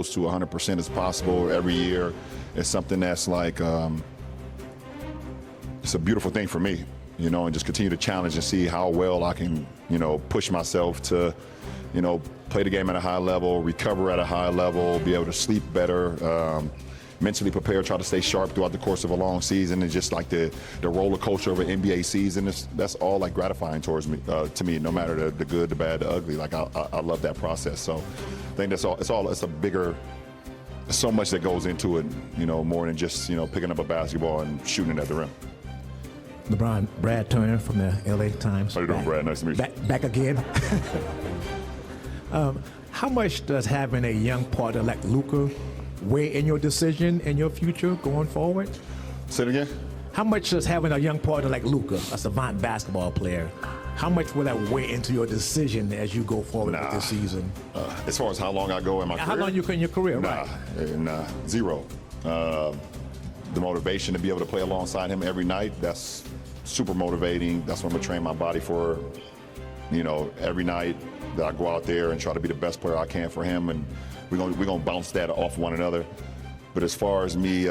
close to 100% as possible every year is something that's like, it's a beautiful thing for me, you know, and just continue to challenge and see how well I can, you know, push myself to, you know, play the game at a high level, recover at a high level, be able to sleep better, mentally prepare, try to stay sharp throughout the course of a long season, and just like the roller coaster of an NBA season. That's all like gratifying towards me, to me, no matter the good, the bad, the ugly. Like I love that process. So I think that's all. It's a bigger. There's so much that goes into it, you know, more than just, you know, picking up a basketball and shooting it at the rim. LeBron, Brad Turner from the LA Times. How you doing, Brad? Nice to meet you. Back again. How much does having a young partner like Luka weigh in your decision and your future going forward? Say it again? How much does having a young partner like Luka, a savant basketball player, how much will that weigh into your decision as you go forward with this season? As far as how long I go in my career? How long you can in your career, right? Zero. The motivation to be able to play alongside him every night, that's super motivating. That's what I'm gonna train my body for, you know, every night that I go out there and try to be the best player I can for him, and we're gonna bounce that off one another. But as far as me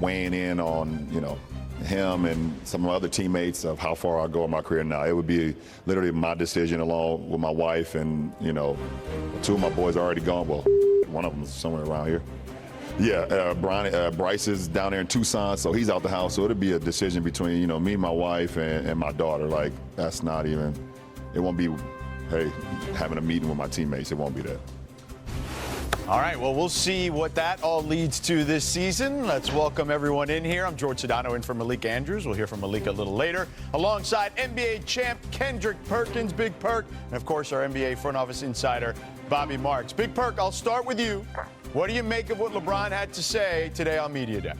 weighing in on, you know, him and some of my other teammates of how far I go in my career now, it would be literally my decision along with my wife, and, you know, two of my boys are already gone. Well, one of them is somewhere around here. Yeah, Bryce is down there in Tucson, so he's out the house. So it'll be a decision between, you know, me, my wife, and my daughter. Like, that's not even, it won't be, hey, having a meeting with my teammates. It won't be that. All right, well, we'll see what that all leads to this season. Let's welcome everyone in here. I'm George Sedano in for Malik Andrews. We'll hear from Malik a little later, alongside NBA champ Kendrick Perkins, Big Perk, and, of course, our NBA front office insider, Bobby Marks. Big Perk, I'll start with you. What do you make of what LeBron had to say today on Media Day?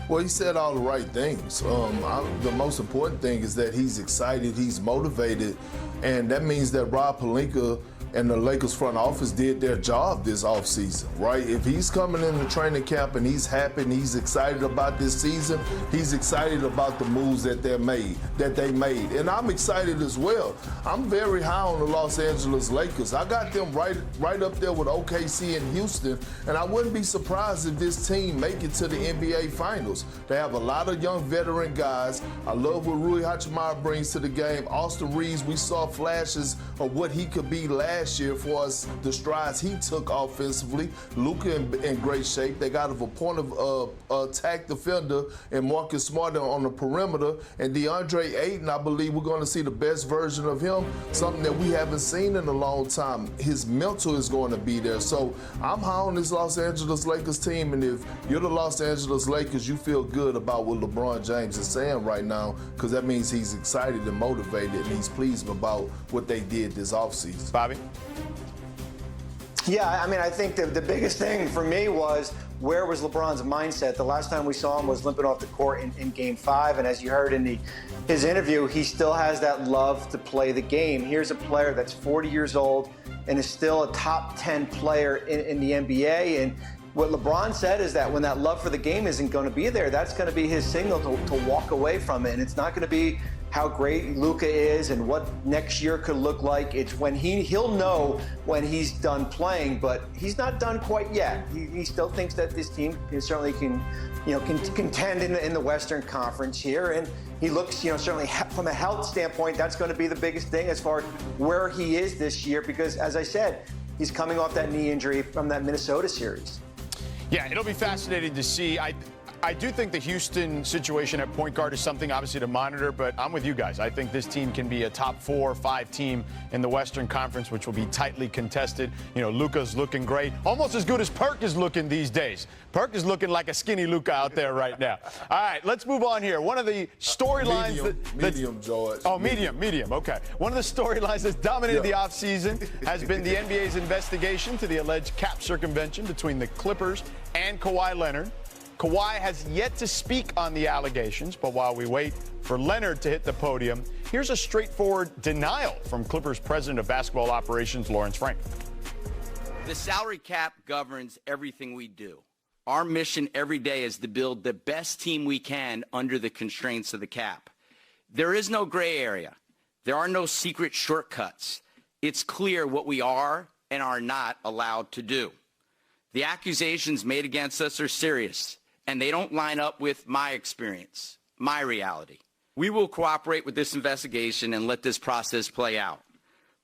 Well, he said all the right things. The most important thing is that he's excited, he's motivated, and that means that Rob Pelinka and the Lakers front office did their job this offseason, right? If he's coming into training camp and he's happy and he's excited about this season, he's excited about the moves that they made. And I'm excited as well. I'm very high on the Los Angeles Lakers. I got them right up there with OKC and Houston, and I wouldn't be surprised if this team make it to the NBA Finals. They have a lot of young veteran guys. I love what Rui Hachimura brings to the game. Austin Reeves, we saw flashes of what he could be last year for us, the strides he took offensively. Luka in great shape. They got a point of attack defender and Marcus Smart on the perimeter. And DeAndre Ayton, I believe we're going to see the best version of him, something that we haven't seen in a long time. His mental is going to be there. So I'm high on this Los Angeles Lakers team, and if you're the Los Angeles Lakers, you feel good about what LeBron James is saying right now, because that means he's excited and motivated, and he's pleased about what they did this offseason. Bobby? Yeah, I mean, I think the biggest thing for me was, where was LeBron's mindset? The last time we saw him was limping off the court in Game 5, and as you heard in his interview, he still has that love to play the game. Here's a player that's 40 years old and is still a top 10 player in the NBA, and what LeBron said is that when that love for the game isn't going to be there, that's going to be his signal to walk away from it, and it's not going to be how great Luka is and what next year could look like. It's when he'll know when he's done playing, but he's not done quite yet. He still thinks that this team certainly can contend in the Western Conference here, and he looks, certainly from a health standpoint, that's going to be the biggest thing as far as where he is this year, because as I said, he's coming off that knee injury from that Minnesota series. Yeah, it'll be fascinating to see. I do think the Houston situation at point guard is something obviously to monitor, but I'm with you guys. I think this team can be a top 4 or 5 team in the Western Conference, which will be tightly contested. Luka's looking great, almost as good as Perk is looking these days. Perk is looking like a skinny Luka out there right now. All right, let's move on here. One of the storylines medium, George. Oh, medium, okay. One of the storylines that's dominated the offseason has been the NBA's investigation to the alleged cap circumvention between the Clippers and Kawhi Leonard. Kawhi has yet to speak on the allegations, but while we wait for Leonard to hit the podium, here's a straightforward denial from Clippers President of Basketball Operations, Lawrence Frank. The salary cap governs everything we do. Our mission every day is to build the best team we can under the constraints of the cap. There is no gray area. There are no secret shortcuts. It's clear what we are and are not allowed to do. The accusations made against us are serious, and they don't line up with my experience, my reality. We will cooperate with this investigation and let this process play out.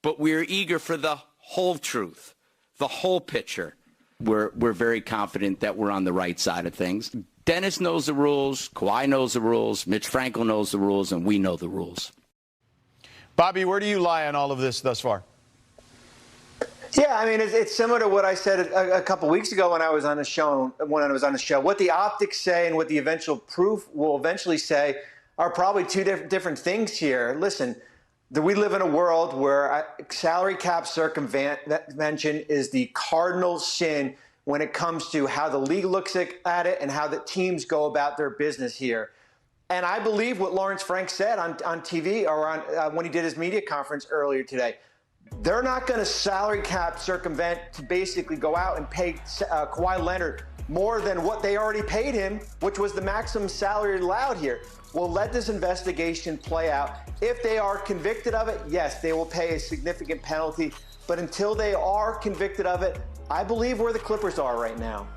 But we're eager for the whole truth, the whole picture. We're very confident that we're on the right side of things. Dennis knows the rules, Kawhi knows the rules, Mitch Frankel knows the rules, and we know the rules. Bobby, where do you lie on all of this thus far? Yeah, I mean, it's similar to what I said a couple weeks ago when I was on the show. What the optics say and what the eventual proof will eventually say are probably two different things here. Listen, we live in a world where salary cap circumvention is the cardinal sin when it comes to how the league looks at it and how the teams go about their business here. And I believe what Lawrence Frank said on TV or when he did his media conference earlier today. They're not going to salary cap circumvent to basically go out and pay Kawhi Leonard more than what they already paid him, which was the maximum salary allowed here. We'll let this investigation play out. If they are convicted of it, yes, they will pay a significant penalty. But until they are convicted of it, I believe where the Clippers are right now.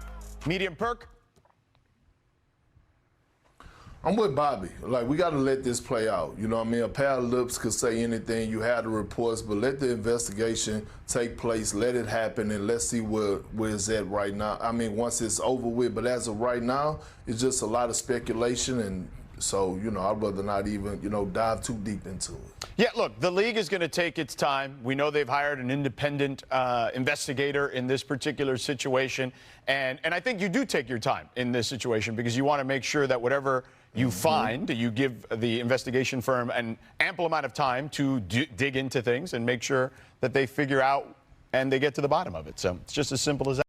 Medium Perk? I'm with Bobby. Like, we got to let this play out. You know what I mean? A pair of lips could say anything. You have the reports, but let the investigation take place. Let it happen, and let's see where it's at right now. I mean, once it's over with. But as of right now, it's just a lot of speculation, and so, you know, I'd rather not even, dive too deep into it. Yeah, look, the league is going to take its time. We know they've hired an independent investigator in this particular situation. And I think you do take your time in this situation because you want to make sure that whatever you find, you give the investigation firm an ample amount of time to dig into things and make sure that they figure out and they get to the bottom of it. So it's just as simple as that.